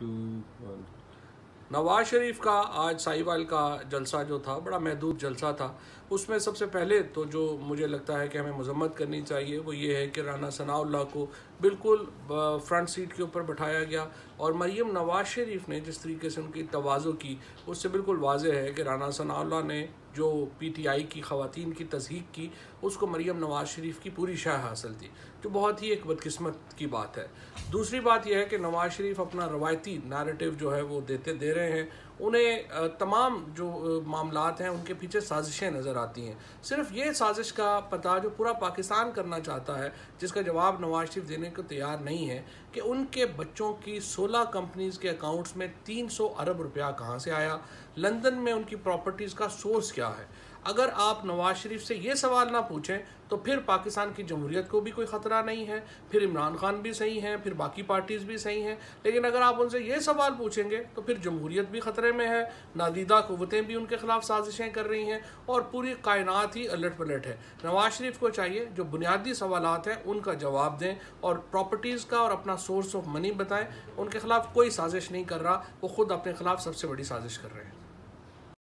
2 1। नवाज शरीफ का आज साहिवाल का जलसा जो था बड़ा महदूद जलसा था। उसमें सबसे पहले तो जो मुझे लगता है कि हमें मजम्मत करनी चाहिए वो ये है कि राना सनाउल्लाह को बिल्कुल फ्रंट सीट के ऊपर बैठाया गया और मरीम नवाज शरीफ ने जिस तरीके से उनकी तवाज़ो की उससे बिल्कुल वाज़ेह है कि राना सनाउल्लाह ने जो PTI की ख़वातीन की तज़हीक की उसको मरीम नवाज शरीफ की पूरी शाह हासिल थी, जो बहुत ही एक बदकिस्मत की बात है। दूसरी बात यह है कि नवाज शरीफ अपना रवायती नैरेटिव जो है वो दे रहे हैं। उन्हें तमाम जो मामलात हैं उनके पीछे साजिशें नज़र आती हैं। सिर्फ ये साजिश का पता जो पूरा पाकिस्तान करना चाहता है, जिसका जवाब नवाज शरीफ देने को तैयार नहीं है कि उनके बच्चों की 16 कंपनीज़ के अकाउंट्स में 300 अरब रुपया कहाँ से आया, लंदन में उनकी प्रॉपर्टीज़ का सोर्स क्या है। अगर आप नवाज शरीफ से ये सवाल ना पूछें तो फिर पाकिस्तान की जमहूरियत को भी कोई ख़तरा नहीं है, फिर इमरान खान भी सही हैं, फिर बाकी पार्टीज़ भी सही हैं। लेकिन अगर आप उनसे ये सवाल पूछेंगे तो फिर जमहूरियत भी ख़तरे में है, नादीदा क़ुव्वतें भी उनके ख़िलाफ़ साजिशें कर रही हैं और पूरी कायनात ही अलट पलट है। नवाज शरीफ को चाहिए जो बुनियादी सवालात हैं उनका जवाब दें और प्रॉपर्टीज़ का और अपना सोर्स ऑफ मनी बताएं। उनके ख़िलाफ़ कोई साजिश नहीं कर रहा, वो ख़ुद अपने ख़िलाफ़ सबसे बड़ी साजिश कर रहे हैं।